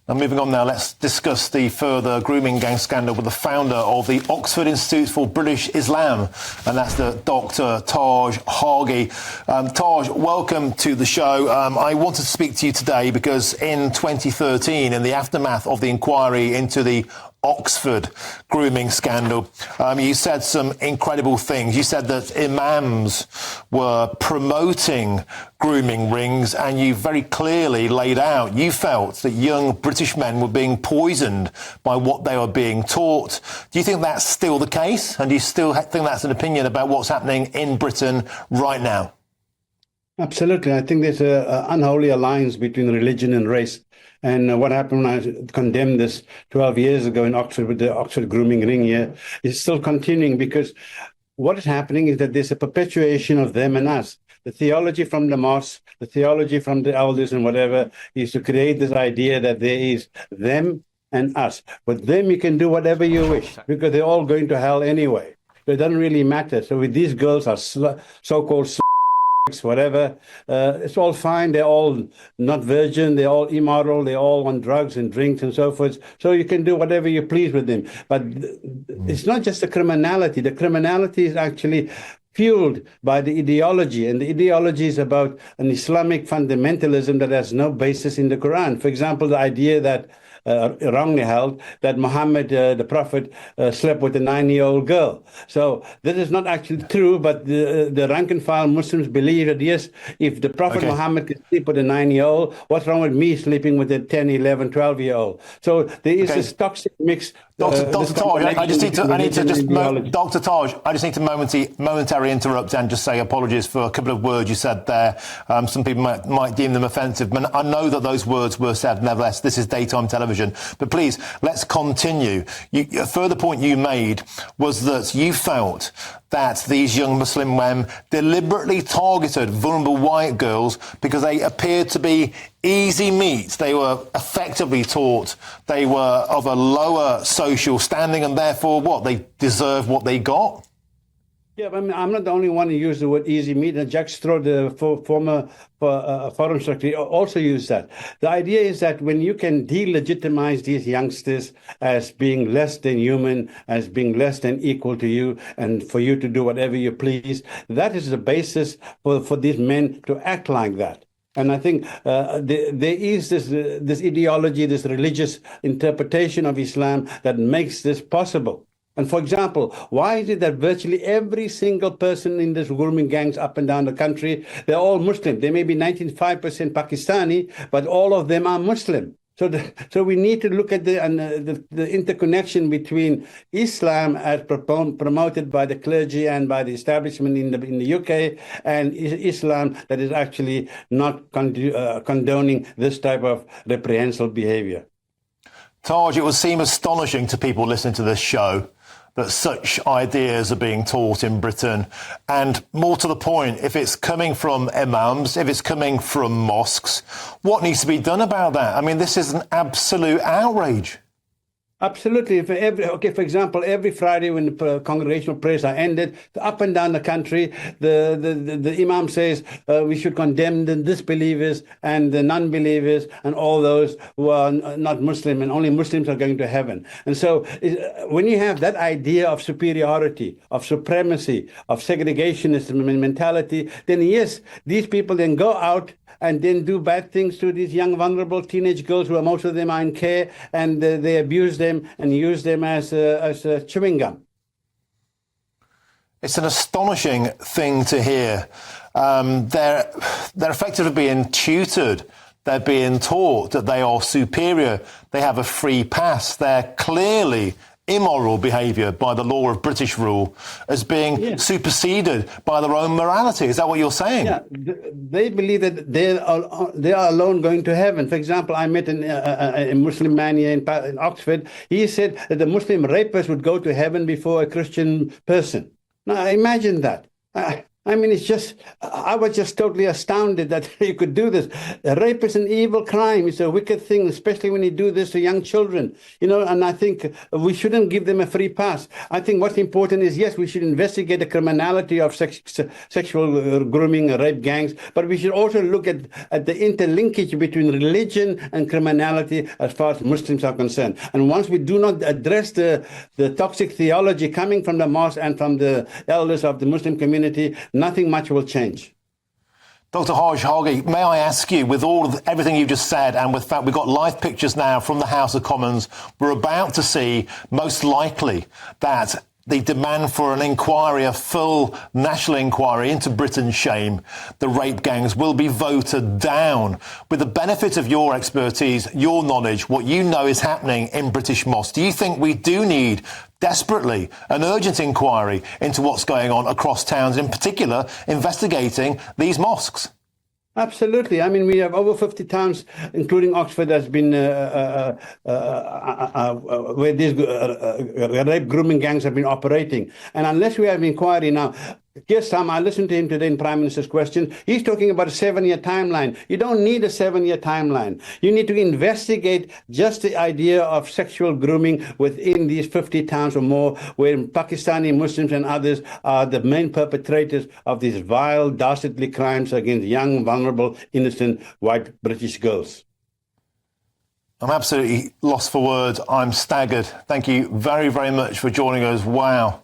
Now, moving on now, let's discuss the further grooming gang scandal with the founder of the Oxford Institute for British Islam, and that's the Dr. Taj Hargey. Taj, welcome to the show. I wanted to speak to you today because in 2013, in the aftermath of the inquiry into the Oxford grooming scandal, you said some incredible things. You said that imams were promoting grooming rings, and you very clearly laid out you felt that young British men were being poisoned by what they were being taught. Do you think that's still the case? And do you still think that's an opinion about what's happening in Britain right now? Absolutely. I think there's an unholy alliance between religion and race. And what happened when I condemned this 12 years ago in Oxford with the Oxford grooming ring here is still continuing, because what is happening is that there's a perpetuation of them and us. The theology from the mosque, the theology from the elders and whatever is to create this idea that there is them and us. With them, you can do whatever you wish because they're all going to hell anyway. So it doesn't really matter. So with these girls are so-called whatever, it's all fine. They're all not virgin. They're all immoral. They're all on drugs and drinks and so forth. So you can do whatever you please with them. But it's not just the criminality. The criminality is actually fueled by the ideology, and the ideology is about an Islamic fundamentalism that has no basis in the Quran. For example, the idea that wrongly held that Muhammad, the Prophet, slept with a 9-year-old girl. So this is not actually true, but the rank and file Muslims believe that, yes, if the Prophet Muhammad could sleep with a 9-year-old, what's wrong with me sleeping with a 10, 11, 12-year-old? So there is this toxic mix. Dr. Taj, I just need to Dr. Taj, I just need to momentarily interrupt and just say apologies for a couple of words you said there. Some people might deem them offensive, but I know that those words were said. Nevertheless, this is daytime television. But please, let's continue. A further point you made was that you felt that these young Muslim men deliberately targeted vulnerable white girls because they appeared to be easy meat. They were effectively taught they were of a lower social standing, and therefore what? They deserve what they got? Yeah, but I'm not the only one who used the word easy meat. And Jack Straw, the former foreign secretary, also used that. The idea is that when you can delegitimize these youngsters as being less than human, as being less than equal to you, and for you to do whatever you please, that is the basis for these men to act like that. And I think there is this ideology, this religious interpretation of Islam that makes this possible. And for example, why is it that virtually every single person in this grooming gangs up and down the country, they're all Muslim? They may be 95% Pakistani, but all of them are Muslim. So we need to look at the interconnection between Islam as promoted by the clergy and by the establishment in the UK, and Islam that is actually not condoning this type of reprehensible behavior. Taj, it would seem astonishing to people listening to this show that such ideas are being taught in Britain. And more to the point, if it's coming from imams, if it's coming from mosques, what needs to be done about that? I mean, this is an absolute outrage. Absolutely. For example, every Friday when the congregational prayers are ended, up and down the country, the imam says we should condemn the disbelievers and the non-believers and all those who are not Muslim, and only Muslims are going to heaven. And so when you have that idea of superiority, of supremacy, of segregationism mentality, then yes, these people then go out and then do bad things to these young, vulnerable teenage girls who most of them are in care, and they abuse them and use them as a chewing gum. It's an astonishing thing to hear. They're effectively being tutored. They're being taught that they are superior. They have a free pass. They're clearly immoral behaviour by the law of British rule as being superseded by their own morality. Is that what you're saying? Yeah, they believe that they are alone going to heaven. For example, I met a Muslim man here in Oxford. He said that the Muslim rapist would go to heaven before a Christian person. Now, imagine that. I mean, I was just totally astounded that you could do this. Rape is an evil crime. It's a wicked thing, especially when you do this to young children. And I think we shouldn't give them a free pass. I think what's important is, yes, we should investigate the criminality of sexual grooming, rape gangs, but we should also look at the interlinkage between religion and criminality as far as Muslims are concerned. And once we do not address the toxic theology coming from the mosque and from the elders of the Muslim community, nothing much will change. Dr. Taj Hargey, may I ask you, with everything you've just said, and with the fact we've got live pictures now from the House of Commons, we're about to see, most likely, that the demand for an inquiry, a full national inquiry into Britain's shame, the rape gangs, will be voted down. With the benefit of your expertise, your knowledge, what you know is happening in British mosques, do you think we do need desperately an urgent inquiry into what's going on across towns, in particular investigating these mosques? Absolutely. I mean, we have over 50 towns, including Oxford, that's been where these rape grooming gangs have been operating. And unless we have inquiry now, yes, Sam, I listened to him today in Prime Minister's question. He's talking about a 7-year timeline. You don't need a 7-year timeline. You need to investigate just the idea of sexual grooming within these 50 towns or more, where Pakistani Muslims and others are the main perpetrators of these vile, dastardly crimes against young, vulnerable, innocent white British girls. I'm absolutely lost for words. I'm staggered. Thank you very, very much for joining us. Wow.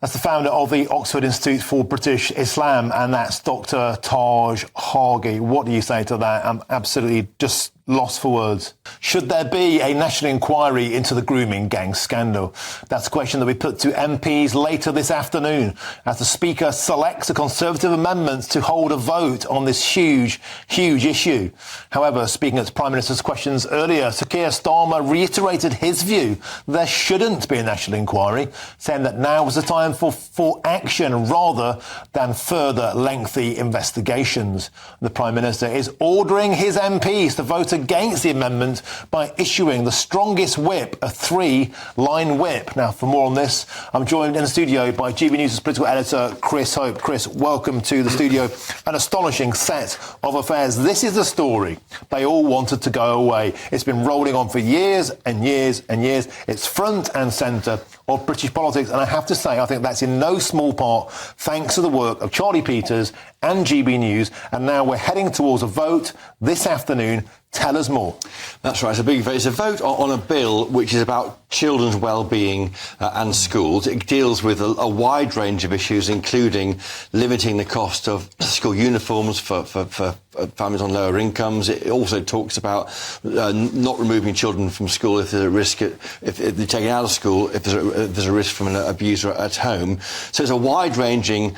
That's the founder of the Oxford Institute for British Islam, and that's Dr. Taj Hargey. What do you say to that? I'm absolutely just lost for words. Should there be a national inquiry into the grooming gang scandal? That's a question that we put to MPs later this afternoon as the Speaker selects a Conservative amendment to hold a vote on this huge, huge issue. However, speaking at Prime Minister's questions earlier, Sir Keir Starmer reiterated his view there shouldn't be a national inquiry, saying that now was the time for action rather than further lengthy investigations. The Prime Minister is ordering his MPs to vote against the amendment by issuing the strongest whip, a 3-line whip. Now, for more on this, I'm joined in the studio by GB News' political editor, Chris Hope. Chris, welcome to the studio. An astonishing set of affairs. This is the story they all wanted to go away. It's been rolling on for years and years and years. It's front and centre of British politics, and I have to say, I think that's in no small part thanks to the work of Charlie Peters and GB News, and now we're heading towards a vote this afternoon. Tell us more. That's right. It's a big vote. It's a vote on a bill which is about children's well-being and schools. It deals with a wide range of issues, including limiting the cost of school uniforms for families on lower incomes. It also talks about not removing children from school if there's a risk, if they're taken out of school, if there's a risk from an abuser at home. So it's a wide-ranging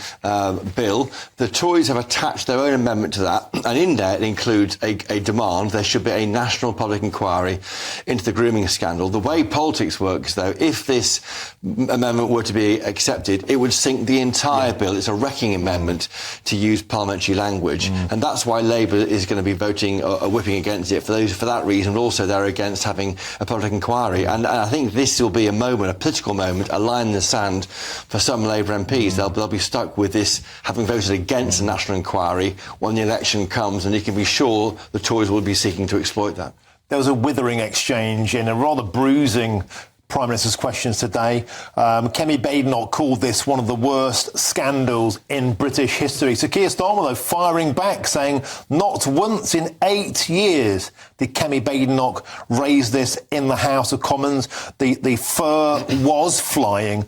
bill. The Tories have attached their own amendment to that, and in there it includes a demand there should be a national public inquiry into the grooming scandal. The way politics works, though, if this amendment were to be accepted, it would sink the entire bill. It's a wrecking amendment, to use parliamentary language, and that's why Labour is going to be voting or whipping against it for that reason. But also, they're against having a public inquiry, and I think this will be a moment, a political moment, a line in the sand for some Labour MPs. They'll be stuck with this, having voted against a national inquiry when the election comes, and you can be sure the Tories will be seeking to exploit that. There was a withering exchange in a rather bruising Prime Minister's questions today. Kemi Badenoch called this one of the worst scandals in British history. Sir Keir Starmer, though, firing back, saying not once in 8 years did Kemi Badenoch raise this in the House of Commons. The fur was flying.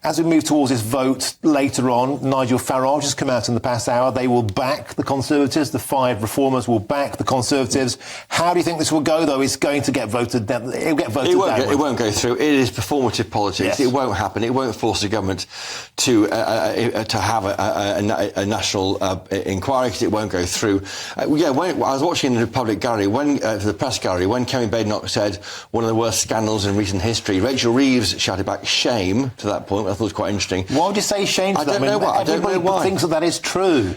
As we move towards this vote later on, Nigel Farage has come out in the past hour. They will back the Conservatives. The 5 reformers will back the Conservatives. How do you think this will go, though? It's going to get voted down. It will get voted down. It won't go through. It is performative politics. Yes. It won't happen. It won't force the government to have a national inquiry, because it won't go through. When I was watching in the public gallery, the press gallery, when Kemi Badenoch said one of the worst scandals in recent history, Rachel Reeves shouted back shame to that point. I thought was quite interesting. Why would you say shame to I that? don't know why. I don't know why. Thinks that is true.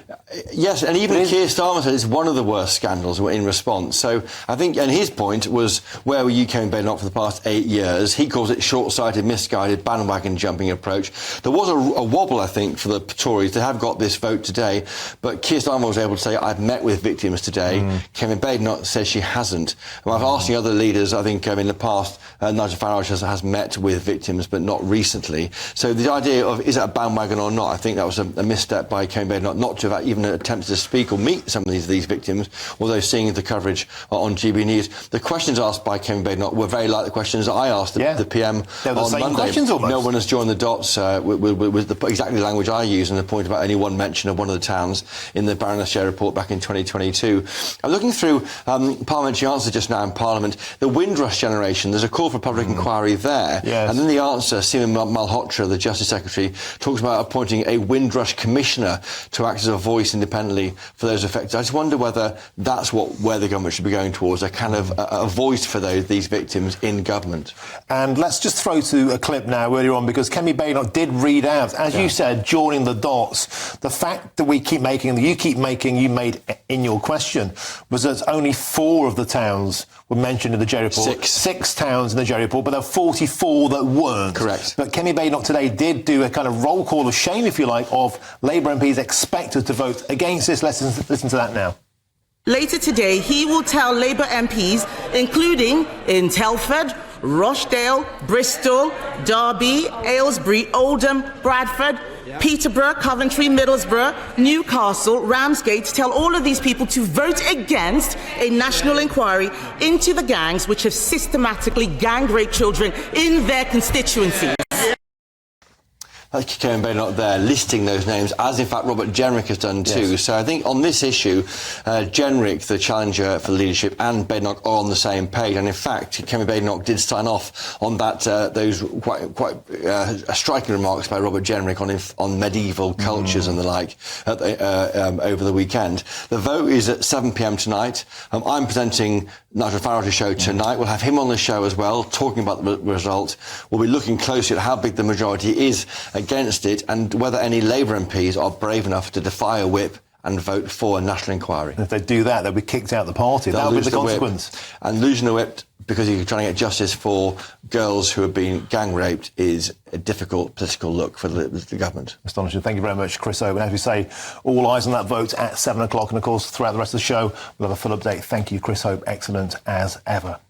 Yes, and even Keir Starmer said it's one of the worst scandals in response. So I think, and his point was, where were you, Kevin Badenoch, for the past 8 years? He calls it short-sighted, misguided, bandwagon-jumping approach. There was a wobble, I think, for the Tories. They have got this vote today, but Keir Starmer was able to say, I've met with victims today. Kevin Badenoch says she hasn't. And I've asked the other leaders, I think in the past, Nigel Farage has met with victims, but not recently. So the idea of, is it a bandwagon or not, I think that was a misstep by Kevin Badenoch not to have even attempted to speak or meet some of these victims, although seeing the coverage on GB News. The questions asked by Kevin Badenoch were very like the questions I asked the PM They're the on same Monday. questions almost. No one has joined the dots with the exactly the language I use, and the point about only one mention of one of the towns in the Baroness Share report back in 2022. I'm looking through parliamentary answers just now in Parliament. The Windrush generation, there's a call for public inquiry there. Yes. And then the answer, Seema Malhotra, the Justice Secretary, talks about appointing a Windrush commissioner to act as a voice independently for those affected. I just wonder whether that's where the government should be going towards, a kind of a voice for these victims in government. And let's just throw to a clip now earlier on, because Kemi Badenoch did read out, as you said, joining the dots. The fact that we keep making, that you keep making, you made in your question, was that only 4 of the towns were mentioned in the J report. 6 towns in the J report, but there are 44 that weren't. Correct. But Kemi Badenoch today did do a kind of roll call of shame, if you like, of Labour MPs expected to vote against this. Let's listen to that now. Later today, he will tell Labour MPs, including in Telford, Rochdale, Bristol, Derby, Aylesbury, Oldham, Bradford, Peterborough, Coventry, Middlesbrough, Newcastle, Ramsgate, to tell all of these people to vote against a national inquiry into the gangs which have systematically gang raped children in their constituencies. That's Kevin Badenoch there, listing those names, as in fact Robert Jenrick has done too. Yes. So I think on this issue, Jenrick, the challenger for the leadership, and Badenoch are on the same page. And in fact, Kevin Badenoch did sign off on that those quite striking remarks by Robert Jenrick on medieval cultures and the like over the weekend. The vote is at 7 p.m. tonight. I'm presenting Nigel Farage's show tonight. We'll have him on the show as well, talking about the result. We'll be looking closely at how big the majority is against it, and whether any Labour MPs are brave enough to defy a whip and vote for a national inquiry. And if they do that, they'll be kicked out of the party. That'll be the consequence. And losing the whip because you're trying to get justice for girls who have been gang raped is a difficult political look for the government. Astonishing. Thank you very much, Chris Owen. As we say, all eyes on that vote at 7 o'clock, and of course throughout the rest of the show we'll have a full update. Thank you, Chris Hope. Excellent as ever.